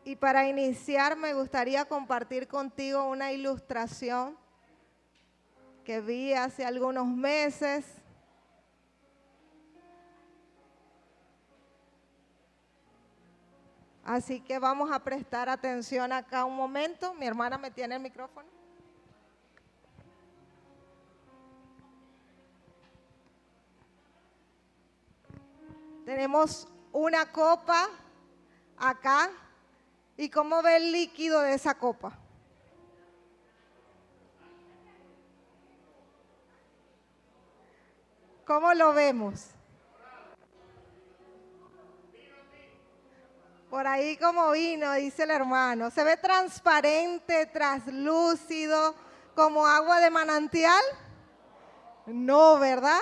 Y para iniciar me gustaría compartir contigo una ilustración que vi hace algunos meses. Así que vamos a prestar atención acá un momento. Mi hermana me tiene el micrófono. Tenemos una copa acá. ¿Y cómo ve el líquido de esa copa? ¿Cómo lo vemos? Por ahí como vino, dice el hermano. ¿Se ve transparente, translúcido, como agua de manantial? No, ¿verdad?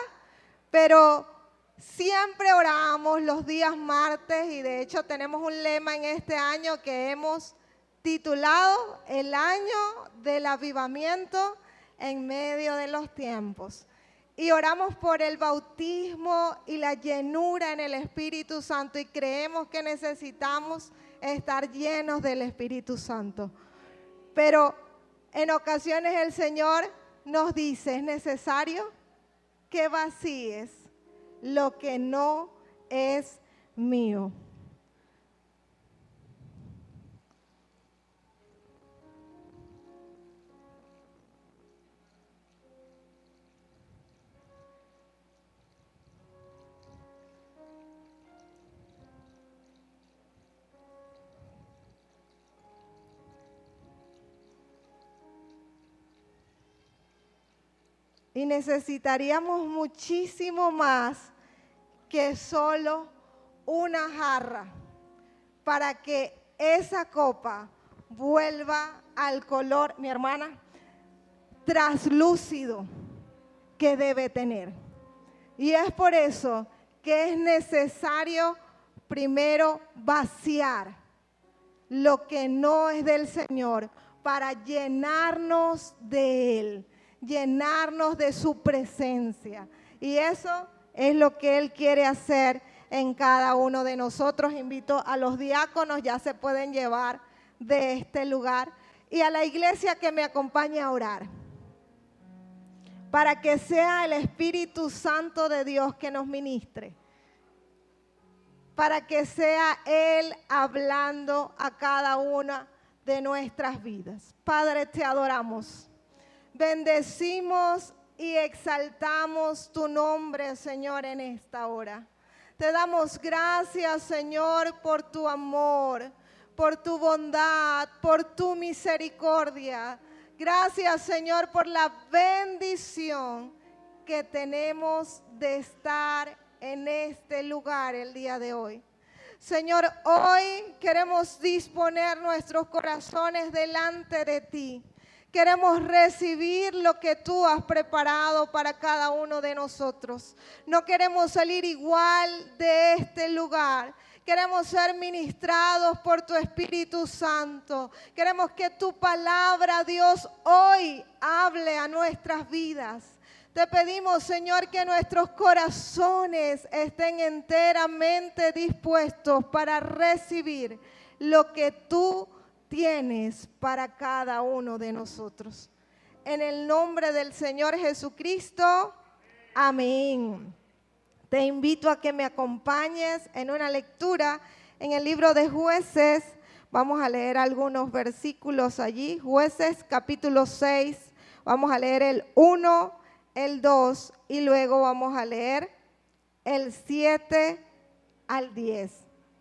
Pero siempre oramos los días martes y de hecho tenemos un lema en este año que hemos titulado El año del avivamiento en medio de los tiempos. Y oramos por el bautismo y la llenura en el Espíritu Santo y creemos que necesitamos estar llenos del Espíritu Santo. Pero en ocasiones el Señor nos dice, es necesario que vacíes lo que no es mío. Y necesitaríamos muchísimo más que solo una jarra para que esa copa vuelva al color, mi hermana, translúcido que debe tener. Y es por eso que es necesario primero vaciar lo que no es del Señor para llenarnos de Él, llenarnos de su presencia. Y eso es lo que Él quiere hacer en cada uno de nosotros. Invito a los diáconos, ya se pueden llevar de este lugar, y a la iglesia que me acompañe a orar, para que sea el Espíritu Santo de Dios que nos ministre, para que sea Él hablando a cada una de nuestras vidas. Padre, te adoramos, bendecimos y exaltamos tu nombre, Señor, en esta hora. Te damos gracias, Señor, por tu amor, por tu bondad, por tu misericordia. Gracias, Señor, por la bendición que tenemos de estar en este lugar el día de hoy. Señor, hoy queremos disponer nuestros corazones delante de ti. Queremos recibir lo que tú has preparado para cada uno de nosotros. No queremos salir igual de este lugar. Queremos ser ministrados por tu Espíritu Santo. Queremos que tu palabra, Dios, hoy hable a nuestras vidas. Te pedimos, Señor, que nuestros corazones estén enteramente dispuestos para recibir lo que tú tienes para cada uno de nosotros. En el nombre del Señor Jesucristo, amén. Te invito a que me acompañes en una lectura en el libro de Jueces. Vamos a leer algunos versículos allí. Jueces capítulo 6, vamos a leer el 1, el 2 y luego vamos a leer el 7 al 10.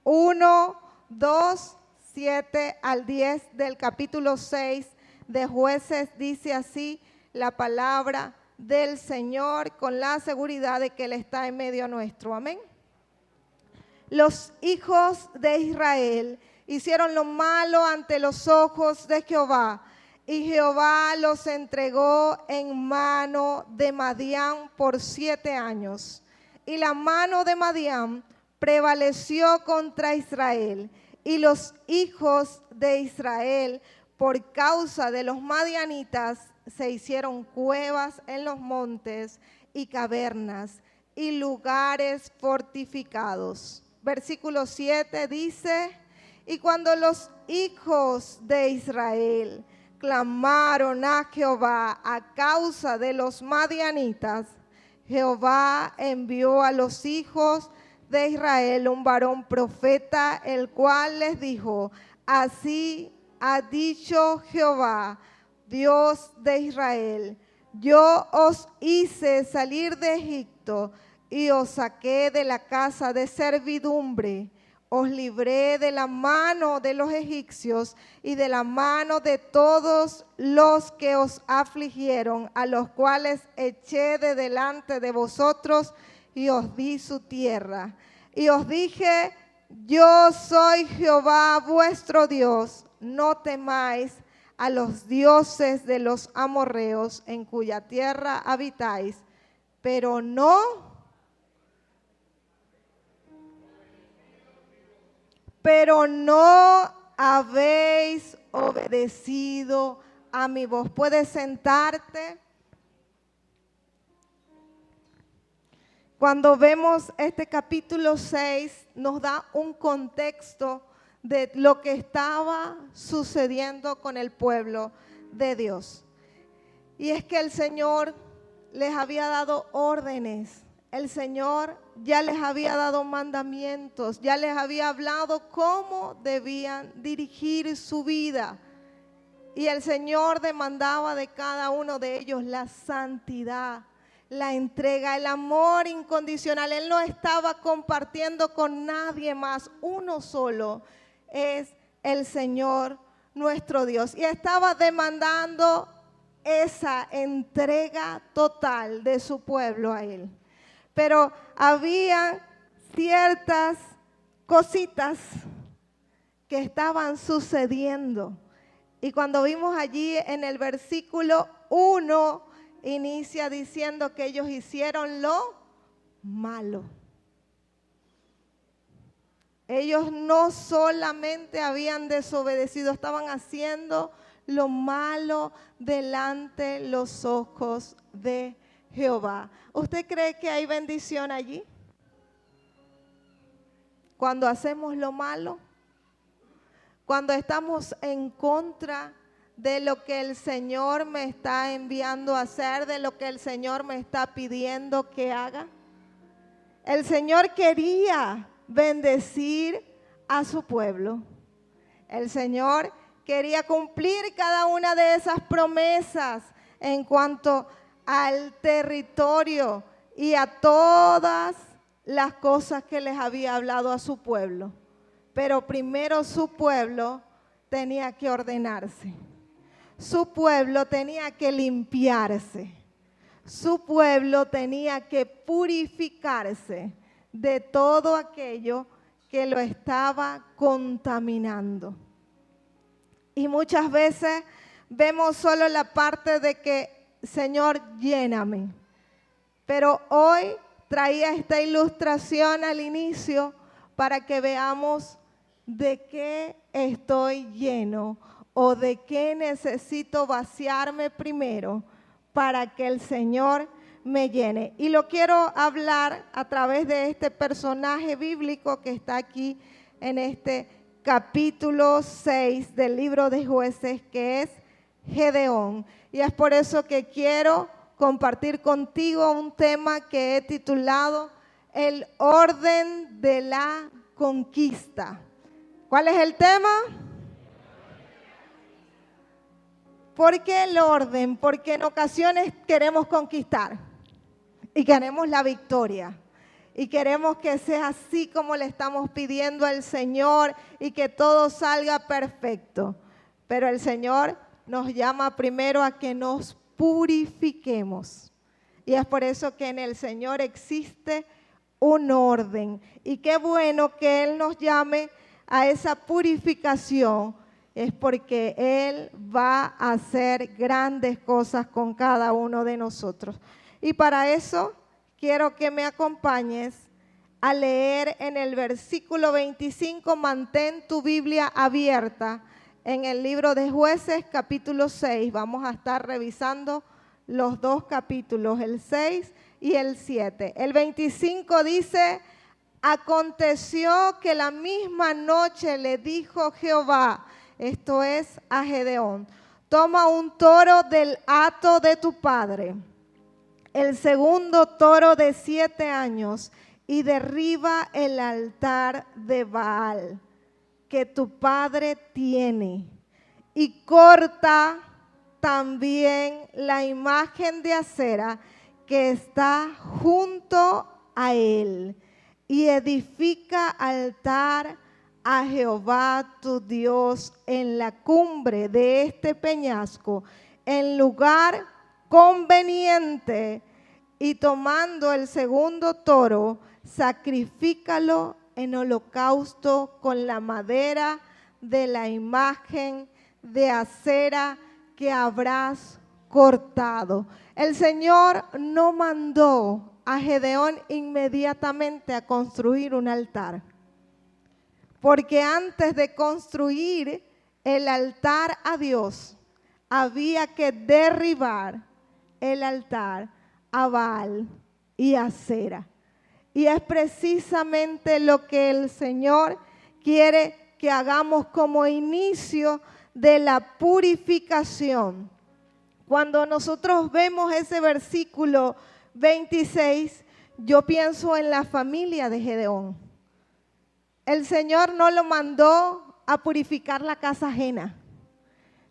1, 2, 7 al 10 del capítulo 6 de Jueces, dice así la palabra del Señor, con la seguridad de que Él está en medio nuestro. Amén. Los hijos de Israel hicieron lo malo ante los ojos de Jehová, y Jehová los entregó en mano de Madián por 7 años. Y la mano de Madián prevaleció contra Israel, y los hijos de Israel, por causa de los madianitas, se hicieron cuevas en los montes y cavernas y lugares fortificados. Versículo 7 dice: Y cuando los hijos de Israel clamaron a Jehová a causa de los madianitas, Jehová envió a los hijos de Israel un varón profeta, el cual les dijo: así ha dicho Jehová, Dios de Israel: yo os hice salir de Egipto y os saqué de la casa de servidumbre. Os libré de la mano de los egipcios y de la mano de todos los que os afligieron, a los cuales eché de delante de vosotros y os di su tierra. Y os dije: yo soy Jehová vuestro Dios, no temáis a los dioses de los amorreos en cuya tierra habitáis, pero no habéis obedecido a mi voz. Puedes sentarte. Cuando vemos este capítulo 6, nos da un contexto de lo que estaba sucediendo con el pueblo de Dios. Y es que el Señor les había dado órdenes. El Señor ya les había dado mandamientos, ya les había hablado cómo debían dirigir su vida. Y el Señor demandaba de cada uno de ellos la santidad, la entrega, el amor incondicional. Él no estaba compartiendo con nadie más, uno solo es el Señor nuestro Dios. Y estaba demandando esa entrega total de su pueblo a Él. Pero había ciertas cositas que estaban sucediendo. Y cuando vimos allí en el versículo 1, inicia diciendo que ellos hicieron lo malo. Ellos no solamente habían desobedecido, estaban haciendo lo malo delante de los ojos de Jehová. ¿Usted cree que hay bendición allí? Cuando hacemos lo malo, cuando estamos en contra de lo que el Señor me está enviando a hacer, de lo que el Señor me está pidiendo que haga. El Señor quería bendecir a su pueblo. El Señor quería cumplir cada una de esas promesas en cuanto al territorio y a todas las cosas que les había hablado a su pueblo. Pero primero su pueblo tenía que ordenarse. Su pueblo tenía que limpiarse. Su pueblo tenía que purificarse de todo aquello que lo estaba contaminando. Y muchas veces vemos solo la parte de que, Señor, lléname. Pero hoy traía esta ilustración al inicio para que veamos de qué estoy lleno o de qué necesito vaciarme primero para que el Señor me llene. Y lo quiero hablar a través de este personaje bíblico que está aquí en este capítulo 6 del libro de Jueces, que es Gedeón. Y es por eso que quiero compartir contigo un tema que he titulado El orden de la conquista. ¿Cuál es el tema? ¿Por qué el orden? Porque en ocasiones queremos conquistar y queremos la victoria. Y queremos que sea así como le estamos pidiendo al Señor y que todo salga perfecto. Pero el Señor nos llama primero a que nos purifiquemos. Y es por eso que en el Señor existe un orden. Y qué bueno que Él nos llame a esa purificación. Es porque Él va a hacer grandes cosas con cada uno de nosotros. Y para eso quiero que me acompañes a leer en el versículo 25, mantén tu Biblia abierta en el libro de Jueces, capítulo 6. Vamos a estar revisando los dos capítulos, el 6 y el 7. El 25 dice: Aconteció que la misma noche le dijo Jehová, esto es a Gedeón, toma un toro del hato de tu padre, el segundo toro de 7 años, y derriba el altar de Baal que tu padre tiene, y corta también la imagen de acera que está junto a él, y edifica altar a Jehová tu Dios en la cumbre de este peñasco, en lugar conveniente, y tomando el segundo toro, sacrifícalo en holocausto con la madera de la imagen de acera que habrás cortado. El Señor no mandó a Gedeón inmediatamente a construir un altar, porque antes de construir el altar a Dios, había que derribar el altar a Baal y a Acera. Y es precisamente lo que el Señor quiere que hagamos como inicio de la purificación. Cuando nosotros vemos ese versículo 26, yo pienso en la familia de Gedeón. El Señor no lo mandó a purificar la casa ajena.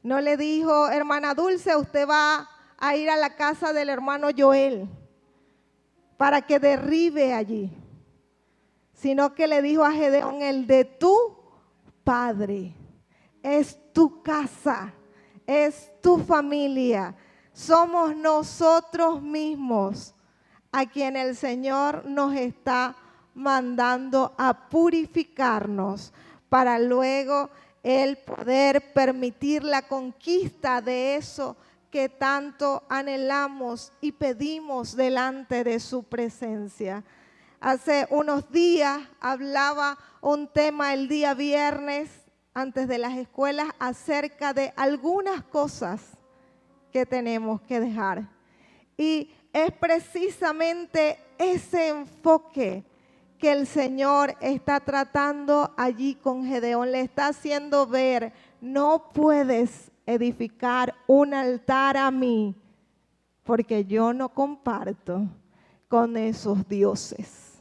No le dijo, hermana Dulce, usted va a ir a la casa del hermano Joel para que derribe allí, sino que le dijo a Gedeón, el de tu padre, es tu casa, es tu familia, somos nosotros mismos a quien el Señor nos está mandando a purificarnos para luego Él poder permitir la conquista de eso que tanto anhelamos y pedimos delante de su presencia. Hace unos días hablaba un tema el día viernes antes de las escuelas acerca de algunas cosas que tenemos que dejar. Y es precisamente ese enfoque que el Señor está tratando allí con Gedeón. Le está haciendo ver, no puedes edificar un altar a mí, porque yo no comparto con esos dioses.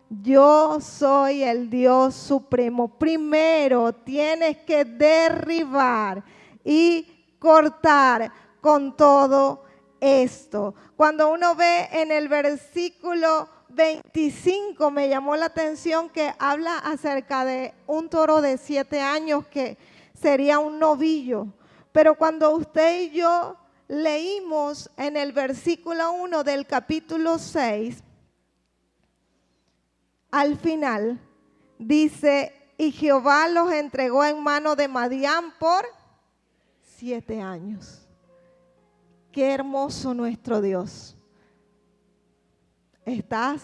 Yo soy el Dios supremo. Primero tienes que derribar y cortar con todo esto. Cuando uno ve en el versículo 25, me llamó la atención que habla acerca de un toro de 7 años que sería un novillo. Pero cuando usted y yo leímos en el versículo 1 del capítulo 6, al final dice, y Jehová los entregó en mano de Madián por 7 años. Qué hermoso nuestro Dios. Estás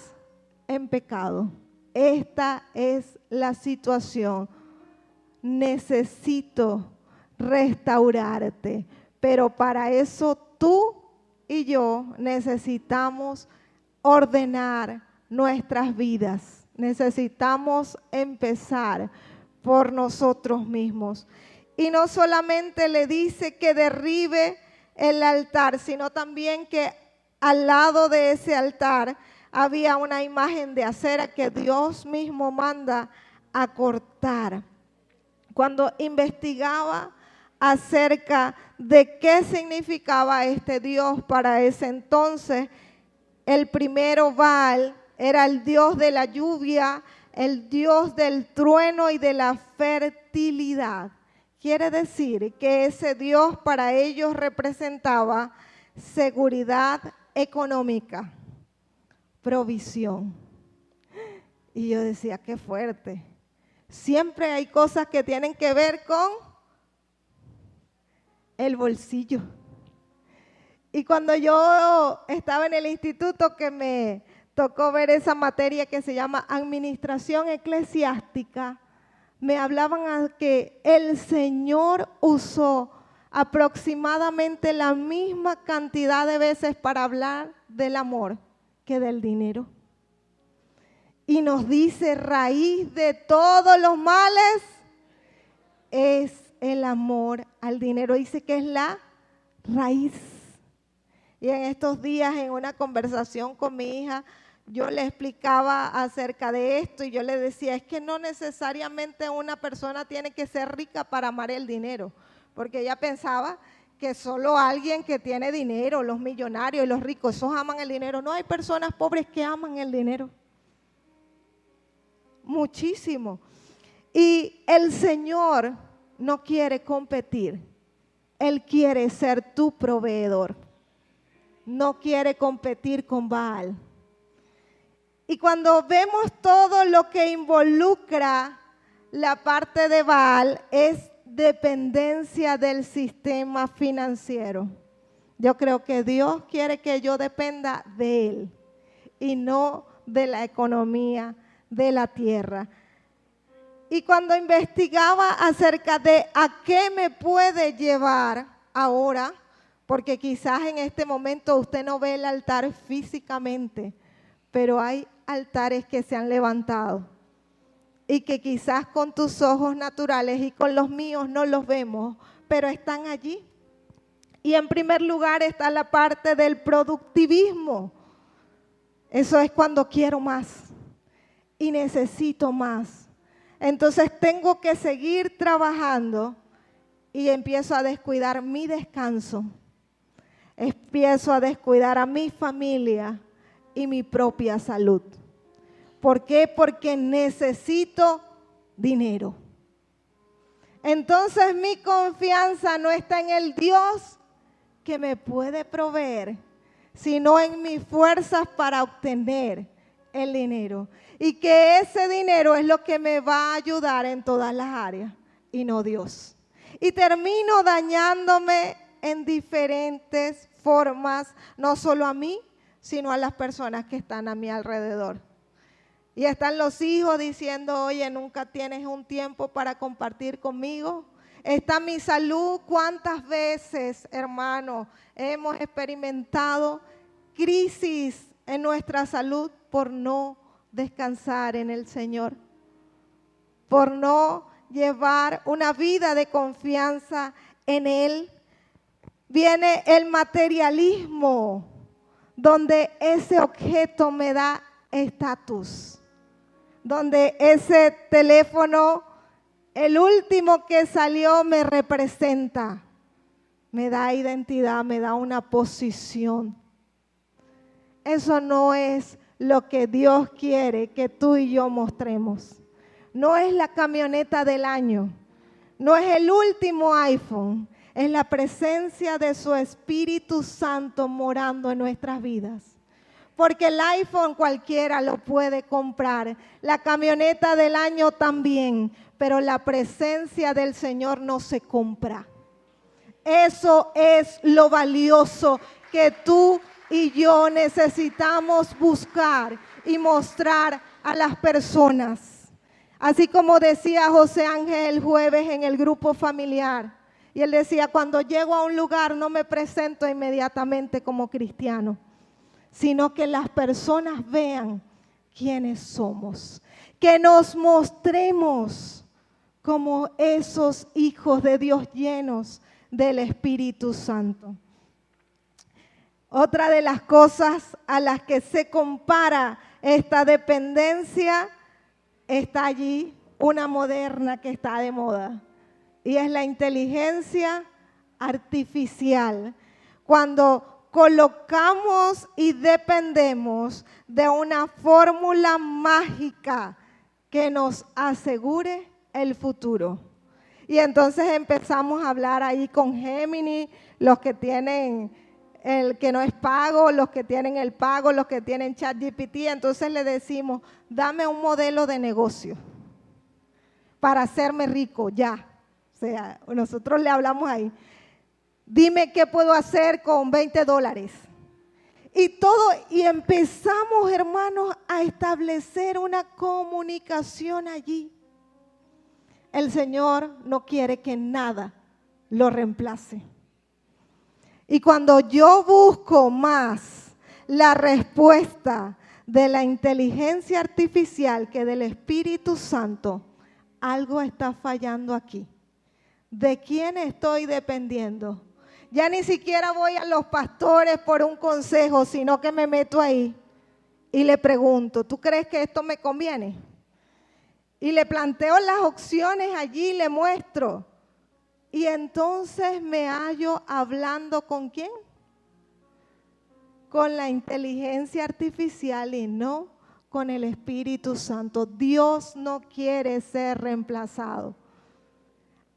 en pecado. Esta es la situación. Necesito restaurarte, pero para eso tú y yo necesitamos ordenar nuestras vidas. Necesitamos empezar por nosotros mismos. Y no solamente le dice que derribe el altar, sino también que al lado de ese altar había una imagen de acera que Dios mismo manda a cortar. Cuando investigaba acerca de qué significaba este Dios para ese entonces, el primero Baal era el Dios de la lluvia, el Dios del trueno y de la fertilidad. Quiere decir que ese Dios para ellos representaba seguridad económica, provisión. Y yo decía, qué fuerte. Siempre hay cosas que tienen que ver con el bolsillo. Y cuando yo estaba en el instituto, que me tocó ver esa materia que se llama Administración Eclesiástica, me hablaban a que el Señor usó aproximadamente la misma cantidad de veces para hablar del amor que del dinero. y nos dice, raíz de todos los males es el amor al dinero. Dice que es la raíz. Y en estos días, en una conversación con mi hija, yo le explicaba acerca de esto y yo le decía, es que no necesariamente una persona tiene que ser rica para amar el dinero, porque ella pensaba que solo alguien que tiene dinero, los millonarios y los ricos, esos aman el dinero. No, hay personas pobres que aman el dinero. Muchísimo. Y el Señor no quiere competir. Él quiere ser tu proveedor. No quiere competir con Baal. Y cuando vemos todo lo que involucra la parte de Baal, es dependencia del sistema financiero. Yo creo que Dios quiere que yo dependa de Él y no de la economía de la tierra. Y cuando investigaba acerca de a qué me puede llevar ahora, porque quizás en este momento usted no ve el altar físicamente, pero hay altares que se han levantado y que quizás con tus ojos naturales y con los míos no los vemos, pero están allí. Y en primer lugar está la parte del productivismo. Eso es cuando quiero más y necesito más. Entonces tengo que seguir trabajando y empiezo a descuidar mi descanso. Empiezo a descuidar a mi familia y mi propia salud. ¿Por qué? Porque necesito dinero. Entonces mi confianza no está en el Dios que me puede proveer, sino en mis fuerzas para obtener el dinero. Y que ese dinero es lo que me va a ayudar en todas las áreas y no Dios. Y termino dañándome en diferentes formas, no solo a mí, sino a las personas que están a mi alrededor. Y están los hijos diciendo, oye, nunca tienes un tiempo para compartir conmigo. Está mi salud. ¿Cuántas veces, hermano, hemos experimentado crisis en nuestra salud por no descansar en el Señor? Por no llevar una vida de confianza en Él. Viene el materialismo, donde ese objeto me da estatus, donde ese teléfono, el último que salió, me representa, me da identidad, me da una posición. Eso no es lo que Dios quiere que tú y yo mostremos. No es la camioneta del año, no es el último iPhone, es la presencia de su Espíritu Santo morando en nuestras vidas. Porque el iPhone cualquiera lo puede comprar, la camioneta del año también, pero la presencia del Señor no se compra. Eso es lo valioso que tú y yo necesitamos buscar y mostrar a las personas. Así como decía José Ángel el jueves en el grupo familiar, y él decía, cuando llego a un lugar no me presento inmediatamente como cristiano, sino que las personas vean quiénes somos, que nos mostremos como esos hijos de Dios llenos del Espíritu Santo. Otra de las cosas a las que se compara esta dependencia, está allí una moderna que está de moda, y es la inteligencia artificial. Cuando colocamos y dependemos de una fórmula mágica que nos asegure el futuro. Y entonces empezamos a hablar ahí con Gemini, los que tienen el que no es pago, los que tienen el pago, los que tienen ChatGPT. Entonces le decimos, dame un modelo de negocio para hacerme rico ya. O sea, nosotros le hablamos ahí. Dime qué puedo hacer con $20. Y empezamos, hermanos, a establecer una comunicación allí. El Señor no quiere que nada lo reemplace. Y cuando yo busco más la respuesta de la inteligencia artificial que del Espíritu Santo, algo está fallando aquí. ¿De quién estoy dependiendo? Ya ni siquiera voy a los pastores por un consejo, sino que me meto ahí y le pregunto, ¿tú crees que esto me conviene? Y le planteo las opciones allí, le muestro. Y entonces me hallo hablando ¿con quién? Con la inteligencia artificial y no con el Espíritu Santo. Dios no quiere ser reemplazado.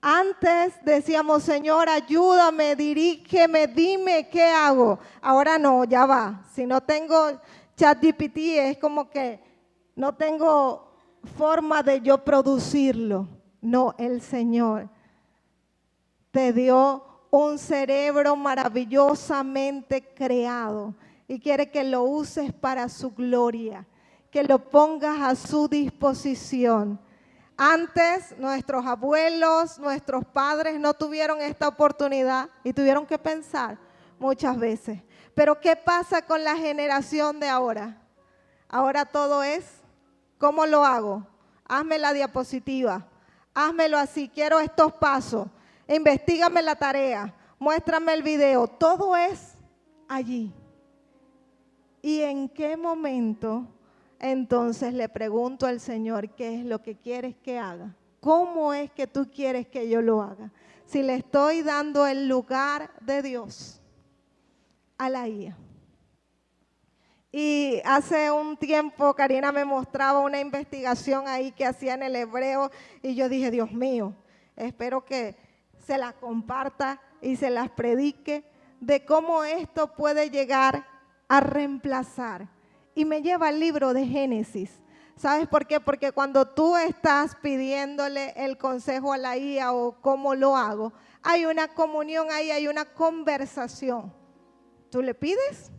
Antes decíamos, Señor, ayúdame, dirígeme, dime qué hago. Ahora no, ya va. Si no tengo ChatGPT, es como que no tengo forma de yo producirlo. No, el Señor te dio un cerebro maravillosamente creado y quiere que lo uses para su gloria, que lo pongas a su disposición. Antes nuestros abuelos, nuestros padres no tuvieron esta oportunidad y tuvieron que pensar muchas veces. Pero ¿qué pasa con la generación de ahora? Ahora todo es, ¿cómo lo hago? Hazme la diapositiva, házmelo así, quiero estos pasos, investígame la tarea, muéstrame el video, todo es allí. ¿Y en qué momento entonces le pregunto al Señor qué es lo que quieres que haga? ¿Cómo es que tú quieres que yo lo haga? Si le estoy dando el lugar de Dios a la IA. Y hace un tiempo Karina me mostraba una investigación ahí que hacía en el hebreo y yo dije, Dios mío, espero que se las comparta y se las predique de cómo esto puede llegar a reemplazar. Y me lleva al libro de Génesis. ¿Sabes por qué? Porque cuando tú estás pidiéndole el consejo a la IA o cómo lo hago, hay una comunión ahí, hay una conversación. Tú le pides,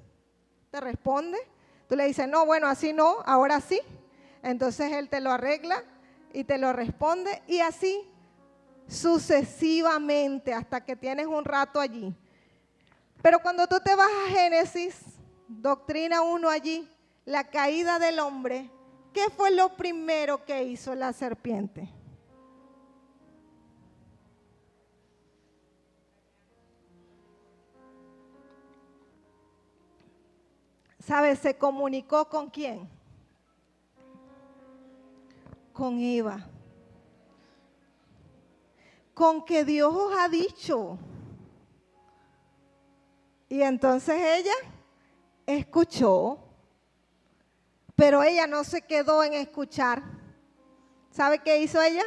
te responde, tú le dices, no, bueno, así no, ahora sí. Entonces él te lo arregla y te lo responde y así sucesivamente hasta que tienes un rato allí. Pero cuando tú te vas a Génesis, doctrina 1 allí, la caída del hombre, ¿qué fue lo primero que hizo la serpiente? ¿Sabes? ¿Se comunicó con quién? Con Eva. Con que Dios os ha dicho. Y entonces ella escuchó, pero ella no se quedó en escuchar. ¿Sabe qué hizo ella?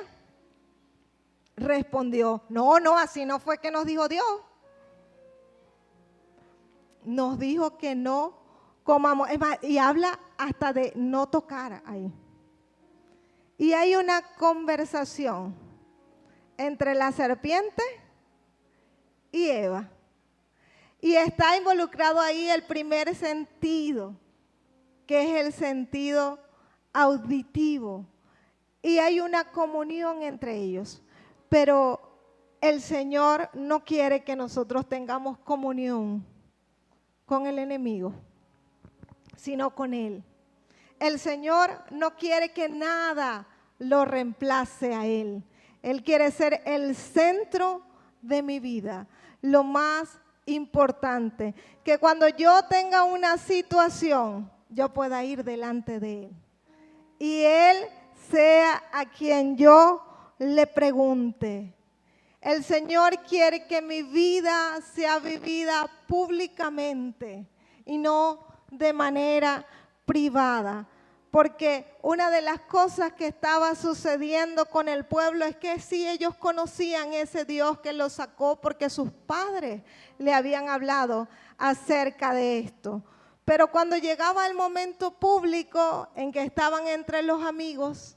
Respondió, no, así no fue que nos dijo Dios. Nos dijo que no comamos, es más, y habla hasta de no tocar ahí. Y hay una conversación entre la serpiente y Eva. Y está involucrado ahí el primer sentido, que es el sentido auditivo. Y hay una comunión entre ellos. Pero el Señor no quiere que nosotros tengamos comunión con el enemigo, sino con Él. El Señor no quiere que nada lo reemplace a Él. Él quiere ser el centro de mi vida, lo más importante, que cuando yo tenga una situación, yo pueda ir delante de Él. Y Él sea a quien yo le pregunte. El Señor quiere que mi vida sea vivida públicamente y no de manera privada. Porque una de las cosas que estaba sucediendo con el pueblo es que sí, ellos conocían ese Dios que los sacó porque sus padres le habían hablado acerca de esto. Pero cuando llegaba el momento público en que estaban entre los amigos,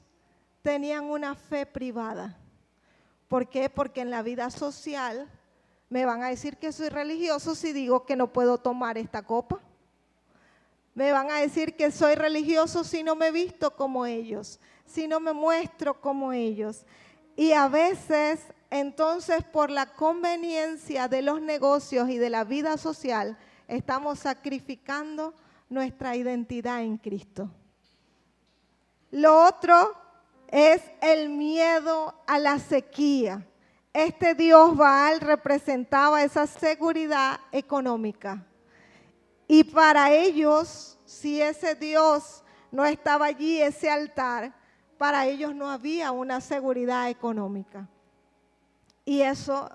tenían una fe privada. ¿Por qué? Porque en la vida social me van a decir que soy religioso si digo que no puedo tomar esta copa. Me van a decir que soy religioso si no me visto como ellos, si no me muestro como ellos. Y a veces, entonces, por la conveniencia de los negocios y de la vida social, estamos sacrificando nuestra identidad en Cristo. Lo otro es el miedo a la sequía. Este dios Baal representaba esa seguridad económica. Y para ellos, si ese dios no estaba allí, ese altar, para ellos no había una seguridad económica. Y eso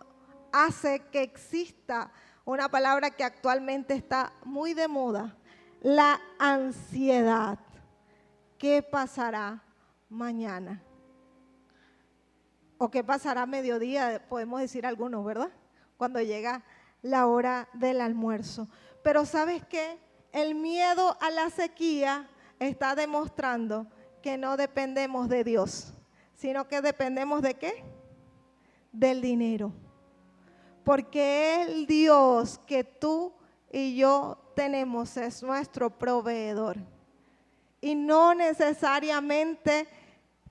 hace que exista una palabra que actualmente está muy de moda, la ansiedad. ¿Qué pasará mañana? ¿O qué pasará a mediodía? Podemos decir algunos, ¿verdad? Cuando llega la hora del almuerzo. Pero ¿sabes qué? El miedo a la sequía está demostrando que no dependemos de Dios, sino que dependemos ¿de qué? Del dinero. Porque el Dios que tú y yo tenemos es nuestro proveedor. Y no necesariamente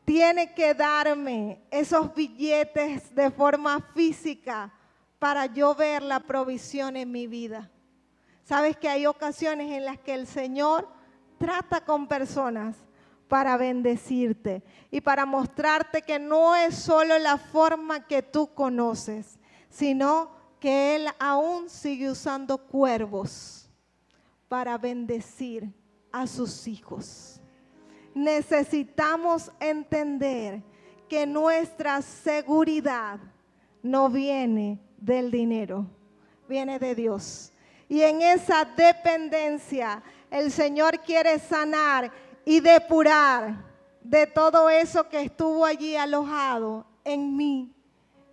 tiene que darme esos billetes de forma física para yo ver la provisión en mi vida. Sabes que hay ocasiones en las que el Señor trata con personas para bendecirte y para mostrarte que no es solo la forma que tú conoces, sino que Él aún sigue usando cuervos para bendecir a sus hijos. Necesitamos entender que nuestra seguridad no viene del dinero, viene de Dios. Y en esa dependencia el Señor quiere sanar y depurar de todo eso que estuvo allí alojado en mí,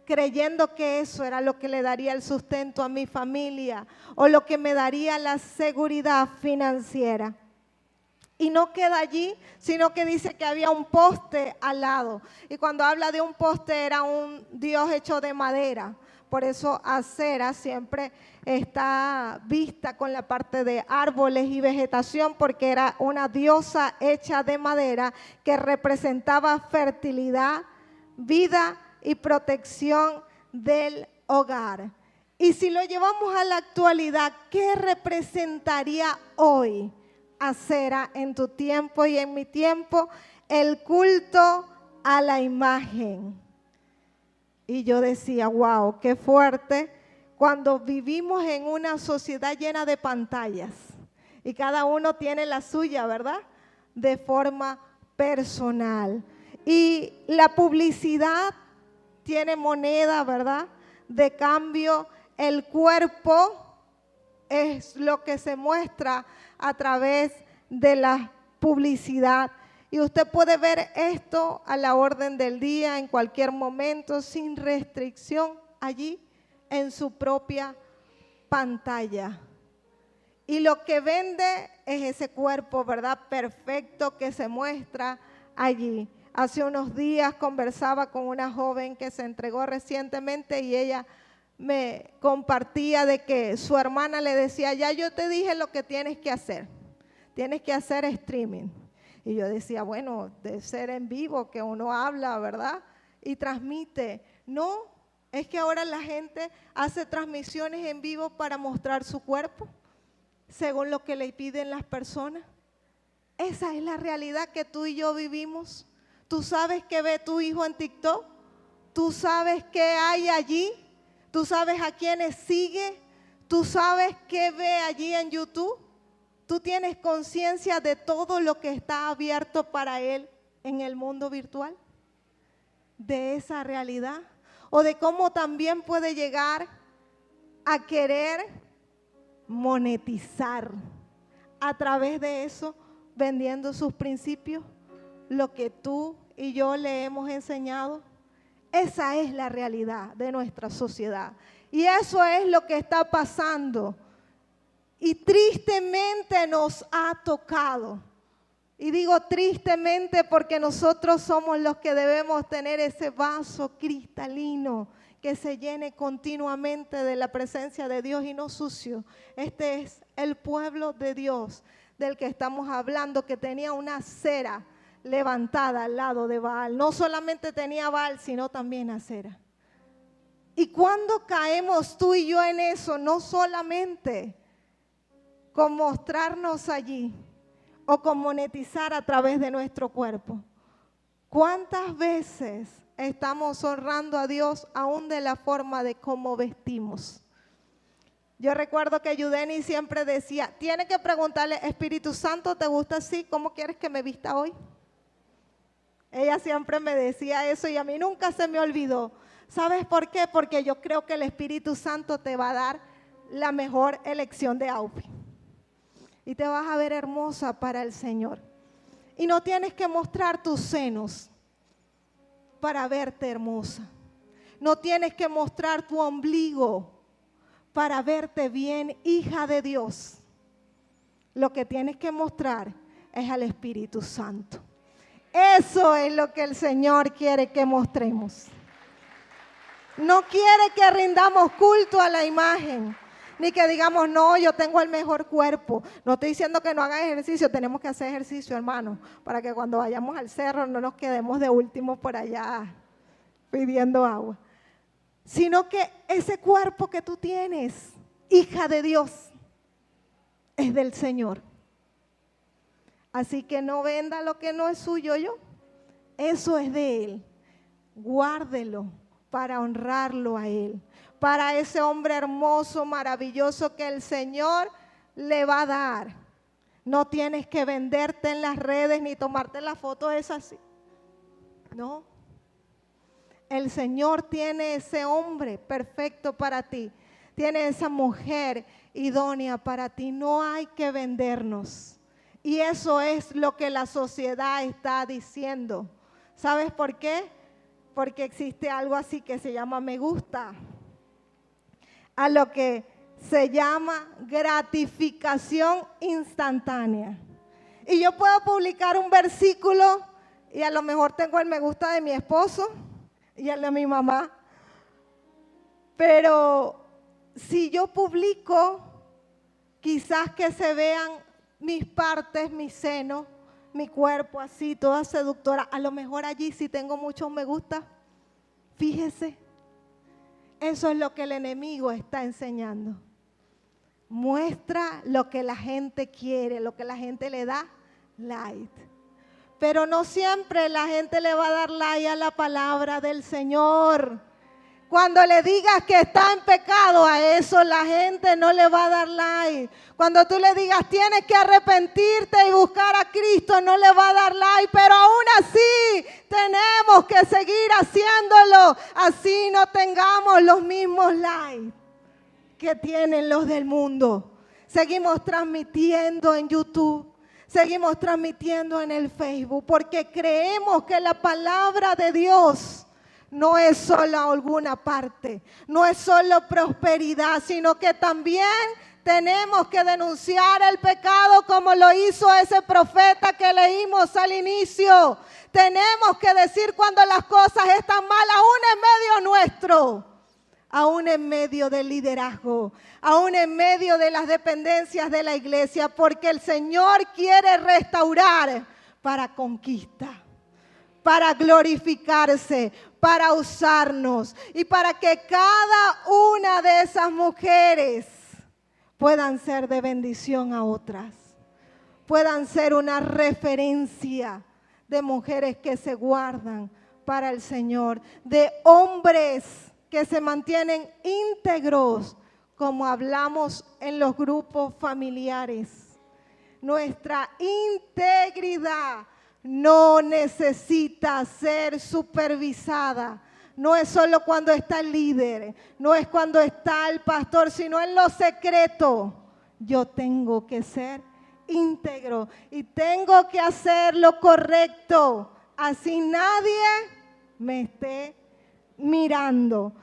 creyendo que eso era lo que le daría el sustento a mi familia o lo que me daría la seguridad financiera. Y no queda allí, sino que dice que había un poste al lado. Y cuando habla de un poste era un dios hecho de madera. Por eso Acera siempre está vista con la parte de árboles y vegetación, porque era una diosa hecha de madera que representaba fertilidad, vida y protección del hogar. Y si lo llevamos a la actualidad, ¿qué representaría hoy Acera en tu tiempo y en mi tiempo? El culto a la imagen. Y yo decía, wow, qué fuerte cuando vivimos en una sociedad llena de pantallas y cada uno tiene la suya, ¿verdad? De forma personal. Y la publicidad tiene moneda, ¿verdad? De cambio, el cuerpo es lo que se muestra a través de la publicidad. Y usted puede ver esto a la orden del día, en cualquier momento, sin restricción, allí en su propia pantalla. Y lo que vende es ese cuerpo, ¿verdad? Perfecto que se muestra allí. Hace unos días conversaba con una joven que se entregó recientemente y ella me compartía de que su hermana le decía, ya yo te dije lo que tienes que hacer streaming. Y yo decía, bueno, de ser en vivo, que uno habla, ¿verdad? Y transmite. No, es que ahora la gente hace transmisiones en vivo para mostrar su cuerpo, según lo que le piden las personas. Esa es la realidad que tú y yo vivimos. Tú sabes qué ve tu hijo en TikTok, tú sabes qué hay allí, tú sabes a quiénes sigue, tú sabes qué ve allí en YouTube. ¿Tú tienes conciencia de todo lo que está abierto para él en el mundo virtual? ¿De esa realidad? ¿O de cómo también puede llegar a querer monetizar a través de eso, vendiendo sus principios, lo que tú y yo le hemos enseñado? Esa es la realidad de nuestra sociedad. Y eso es lo que está pasando. Y tristemente nos ha tocado. Y digo tristemente porque nosotros somos los que debemos tener ese vaso cristalino que se llene continuamente de la presencia de Dios y no sucio. Este es el pueblo de Dios del que estamos hablando, que tenía una cera levantada al lado de Baal. No solamente tenía Baal, sino también Acera. Y cuando caemos tú y yo en eso, no solamente con mostrarnos allí o con monetizar a través de nuestro cuerpo. ¿Cuántas veces estamos honrando a Dios aún de la forma de cómo vestimos? Yo recuerdo que Yudeni siempre decía, tiene que preguntarle, Espíritu Santo, ¿te gusta así? ¿Cómo quieres que me vista hoy? Ella siempre me decía eso y a mí nunca se me olvidó. ¿Sabes por qué? Porque yo creo que el Espíritu Santo te va a dar la mejor elección de outfit. Y te vas a ver hermosa para el Señor. Y no tienes que mostrar tus senos para verte hermosa. No tienes que mostrar tu ombligo para verte bien, hija de Dios. Lo que tienes que mostrar es al Espíritu Santo. Eso es lo que el Señor quiere que mostremos. No quiere que rindamos culto a la imagen, ni que digamos, no, yo tengo el mejor cuerpo. No estoy diciendo que no hagan ejercicio, tenemos que hacer ejercicio, hermano, para que cuando vayamos al cerro no nos quedemos de último por allá pidiendo agua. Sino que ese cuerpo que tú tienes, hija de Dios, es del Señor. Así que no venda lo que no es suyo, eso es de Él. Guárdelo para honrarlo a Él, para ese hombre hermoso, maravilloso que el Señor le va a dar. No tienes que venderte en las redes ni tomarte la foto esa así. No. El Señor tiene ese hombre perfecto para ti. Tiene esa mujer idónea para ti. No hay que vendernos. Y eso es lo que la sociedad está diciendo. ¿Sabes por qué? Porque existe algo así que se llama me gusta. A lo que se llama gratificación instantánea. Y yo puedo publicar un versículo y a lo mejor tengo el me gusta de mi esposo y el de mi mamá. Pero si yo publico, quizás que se vean mis partes, mis senos, mi cuerpo así, toda seductora. A lo mejor allí sí tengo muchos me gusta. Fíjese, eso es lo que el enemigo está enseñando. Muestra lo que la gente quiere, lo que la gente le da like. Pero no siempre la gente le va a dar like a la palabra del Señor. Cuando le digas que está en pecado, a eso la gente no le va a dar like. Cuando tú le digas tienes que arrepentirte y buscar a Cristo, no le va a dar like. Pero aún así tenemos que seguir haciéndolo. Así no tengamos los mismos likes que tienen los del mundo. Seguimos transmitiendo en YouTube. Seguimos transmitiendo en el Facebook. Porque creemos que la palabra de Dios no es solo alguna parte, no es solo prosperidad, sino que también tenemos que denunciar el pecado como lo hizo ese profeta que leímos al inicio. Tenemos que decir cuando las cosas están mal, aún en medio nuestro, aún en medio del liderazgo, aún en medio de las dependencias de la iglesia, porque el Señor quiere restaurar para conquista, para glorificarse, para usarnos y para que cada una de esas mujeres puedan ser de bendición a otras, puedan ser una referencia de mujeres que se guardan para el Señor, de hombres que se mantienen íntegros, como hablamos en los grupos familiares. Nuestra integridad no necesita ser supervisada. No es solo cuando está el líder, no es cuando está el pastor, sino en lo secreto. Yo tengo que ser íntegro y tengo que hacer lo correcto, así nadie me esté mirando.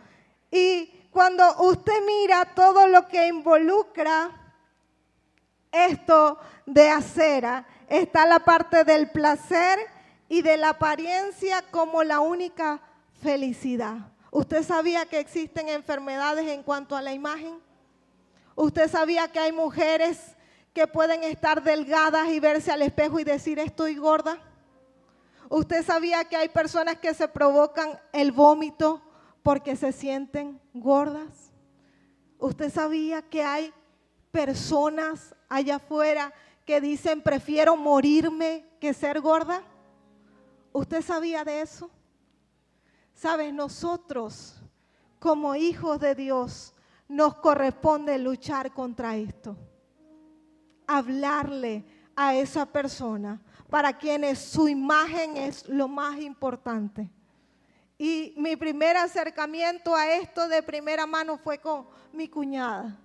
Y cuando usted mira todo lo que involucra esto de acera, está la parte del placer y de la apariencia como la única felicidad. ¿Usted sabía que existen enfermedades en cuanto a la imagen? ¿Usted sabía que hay mujeres que pueden estar delgadas y verse al espejo y decir estoy gorda? ¿Usted sabía que hay personas que se provocan el vómito porque se sienten gordas? ¿Usted sabía que hay personas allá afuera que dicen prefiero morirme que ser gorda? ¿Usted sabía de eso? ¿Sabes? Nosotros como hijos de Dios nos corresponde luchar contra esto. Hablarle a esa persona para quienes su imagen es lo más importante. Y mi primer acercamiento a esto de primera mano fue con mi cuñada.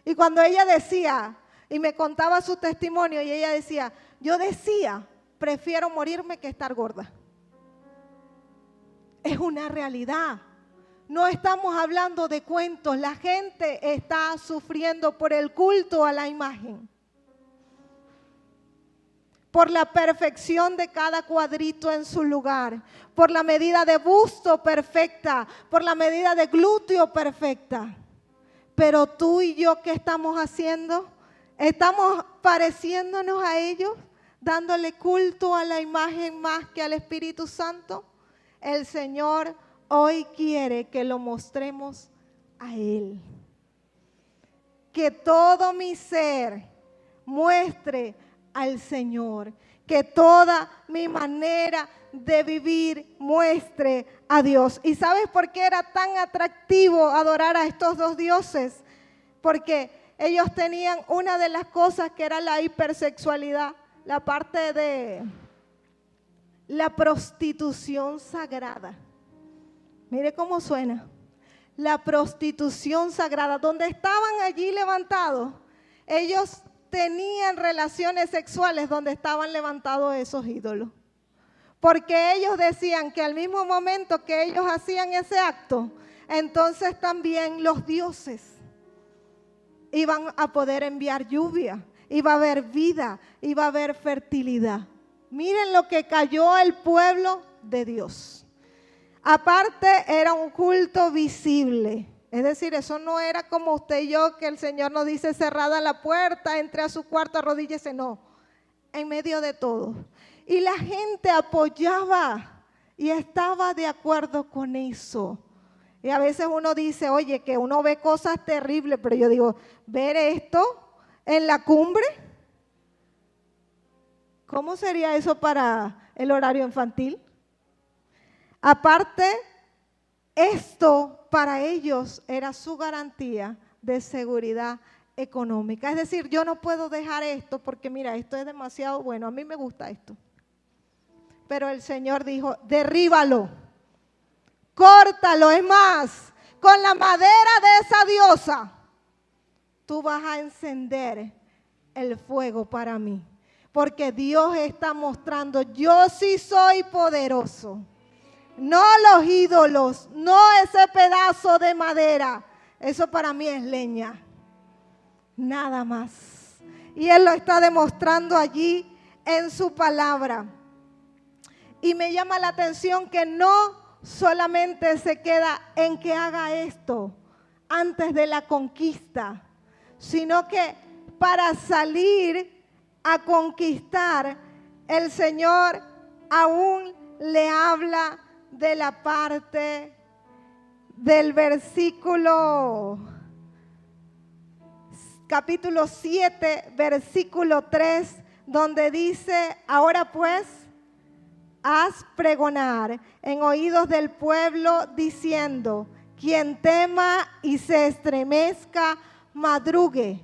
Y cuando ella decía, y me contaba su testimonio, y ella decía, yo decía, prefiero morirme que estar gorda. Es una realidad. No estamos hablando de cuentos. La gente está sufriendo por el culto a la imagen, por la perfección de cada cuadrito en su lugar, por la medida de busto perfecta, por la medida de glúteo perfecta. Pero tú y yo, ¿qué estamos haciendo? ¿Estamos pareciéndonos a ellos, dándole culto a la imagen más que al Espíritu Santo? El Señor hoy quiere que lo mostremos a Él. Que todo mi ser muestre al Señor, que toda mi manera de vivir muestre a Dios. ¿Y sabes por qué era tan atractivo adorar a estos dos dioses? Porque ellos tenían una de las cosas que era la hipersexualidad, la parte de la prostitución sagrada. Mire cómo suena. La prostitución sagrada, donde estaban allí levantados, ellos tenían relaciones sexuales donde estaban levantados esos ídolos. Porque ellos decían que al mismo momento que ellos hacían ese acto, entonces también los dioses iban a poder enviar lluvia, iba a haber vida, iba a haber fertilidad. Miren lo que cayó el pueblo de Dios. Aparte era un culto visible. Es decir, eso no era como usted y yo, que el Señor nos dice cerrada la puerta, entre a su cuarto, arrodíllese. No, en medio de todo. Y la gente apoyaba y estaba de acuerdo con eso. Y a veces uno dice, oye, que uno ve cosas terribles, pero yo digo, ver esto en la cumbre, ¿cómo sería eso para el horario infantil? Aparte, esto para ellos era su garantía de seguridad económica. Es decir, yo no puedo dejar esto porque mira, esto es demasiado bueno, a mí me gusta esto. Pero el Señor dijo, derríbalo, córtalo. Es más, con la madera de esa diosa, tú vas a encender el fuego para mí. Porque Dios está mostrando, yo sí soy poderoso. No los ídolos, no ese pedazo de madera. Eso para mí es leña. Nada más. Y Él lo está demostrando allí en su palabra. Y me llama la atención que no solamente se queda en que haga esto antes de la conquista, sino que para salir a conquistar, el Señor aún le habla de la parte del versículo, capítulo 7, versículo 3, donde dice, ahora pues, haz pregonar en oídos del pueblo diciendo, quien tema y se estremezca, madrugue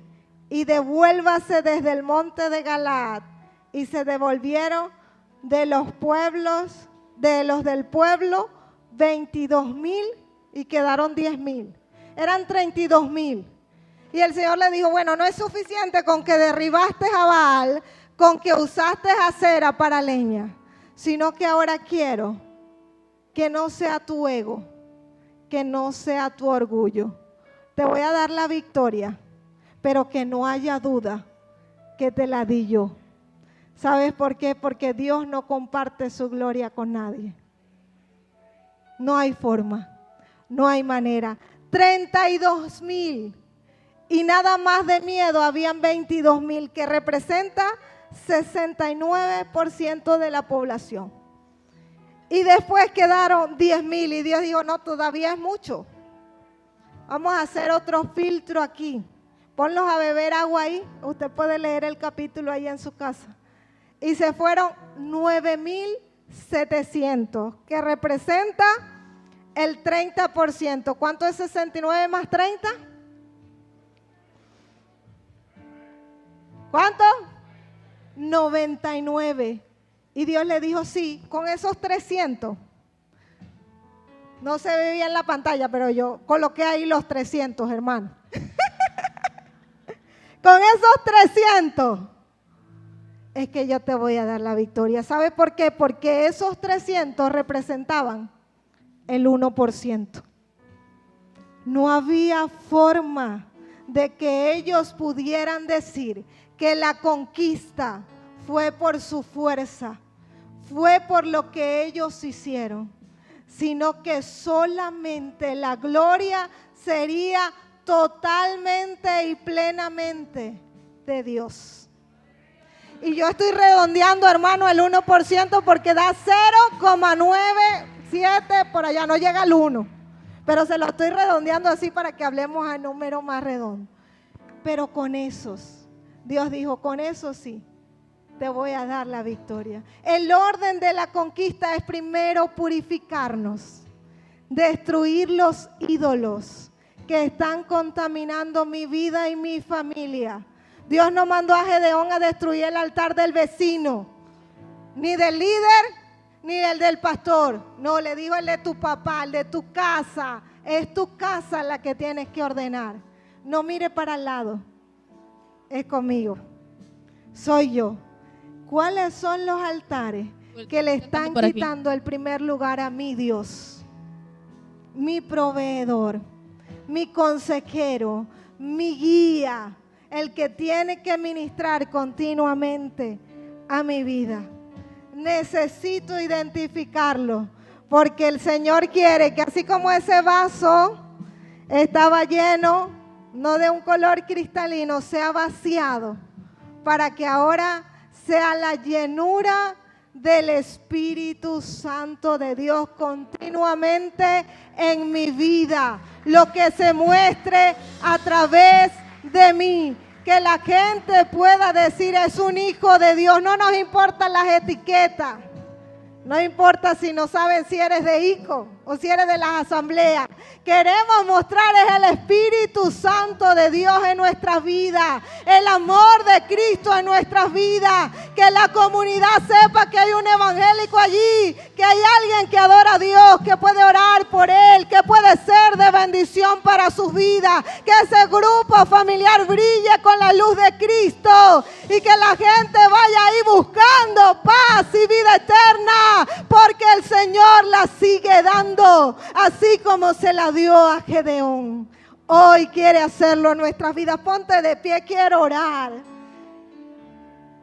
y devuélvase desde el monte de Galaad. Y se devolvieron de los pueblos, de los del pueblo, 22,000 y quedaron 10,000. Eran 32,000. Y el Señor le dijo, bueno, no es suficiente con que derribaste a Baal, con que usaste acera para leña, sino que ahora quiero que no sea tu ego, que no sea tu orgullo. Te voy a dar la victoria, pero que no haya duda que te la di yo. ¿Sabes por qué? Porque Dios no comparte su gloria con nadie. No hay forma, no hay manera. 32,000 y nada más de miedo habían 22,000, que representa 69% de la población. Y después quedaron 10,000 y Dios dijo, no, todavía es mucho. Vamos a hacer otro filtro aquí, Ponlos a beber agua ahí. Usted puede leer el capítulo ahí en su casa. Y se fueron 9,700, que representa el 30%. ¿Cuánto es 69 más 30? ¿Cuánto? 99. Y Dios le dijo, sí, con esos 300. No se ve bien en la pantalla, pero yo coloqué ahí los 300, hermano. Con esos 300 es que yo te voy a dar la victoria. ¿Sabe por qué? Porque esos 300 representaban el 1%. No había forma de que ellos pudieran decir que la conquista fue por su fuerza, fue por lo que ellos hicieron, sino que solamente la gloria sería totalmente y plenamente de Dios. Y yo estoy redondeando, hermano, el 1% porque da 0,97, por allá no llega al 1. Pero se lo estoy redondeando así para que hablemos a número más redondo. Pero con esos, Dios dijo, con eso sí, te voy a dar la victoria. El orden de la conquista es primero purificarnos, destruir los ídolos que están contaminando mi vida y mi familia. Dios no mandó a Gedeón a destruir el altar del vecino, ni del líder, ni el del pastor. No, le dijo el de tu papá, el de tu casa. Es tu casa la que tienes que ordenar. No mire para el lado. Es conmigo. Soy yo. ¿Cuáles son los altares que le están quitando el primer lugar a mi Dios? Mi proveedor, mi consejero, mi guía, el que tiene que ministrar continuamente a mi vida. Necesito identificarlo, porque el Señor quiere que así como ese vaso estaba lleno, no de un color cristalino, sea vaciado, para que ahora sea la llenura del Espíritu Santo de Dios continuamente en mi vida. Lo que se muestre a través de mí. Que la gente pueda decir es un hijo de Dios. No nos importan las etiquetas. No importa si no saben si eres de ICO o si eres de las asambleas. Queremos mostrar el Espíritu Santo de Dios en nuestras vidas. El amor de Cristo en nuestras vidas. Que la comunidad sepa que hay un evangélico allí. Que hay alguien que adora a Dios. Que puede orar por él. Que puede ser de bendición para sus vidas. Que ese grupo familiar brille con la luz de Cristo. Y que la gente vaya ahí buscando paz y vida eterna. Porque el Señor la sigue dando, así como se la dio a Gedeón. Hoy quiere hacerlo en nuestras vidas. Ponte de pie, quiero orar.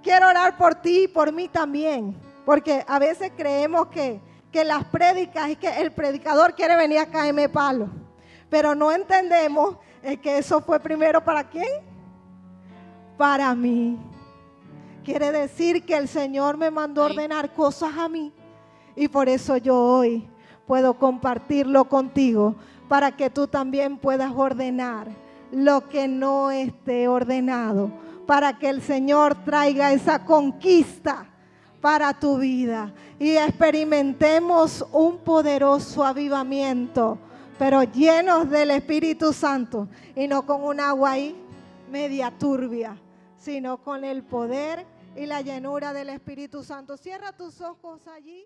Quiero orar por ti y por mí también. Porque a veces creemos que las prédicas y que el predicador quiere venir a caerme palo. Pero no entendemos que eso fue primero ¿para quién? Para mí. Quiere decir que el Señor me mandó a ordenar cosas a mí. Y por eso yo hoy puedo compartirlo contigo para que tú también puedas ordenar lo que no esté ordenado. Para que el Señor traiga esa conquista para tu vida. Y experimentemos un poderoso avivamiento, pero llenos del Espíritu Santo. Y no con un agua ahí media turbia, sino con el poder y la llenura del Espíritu Santo. Cierra tus ojos allí.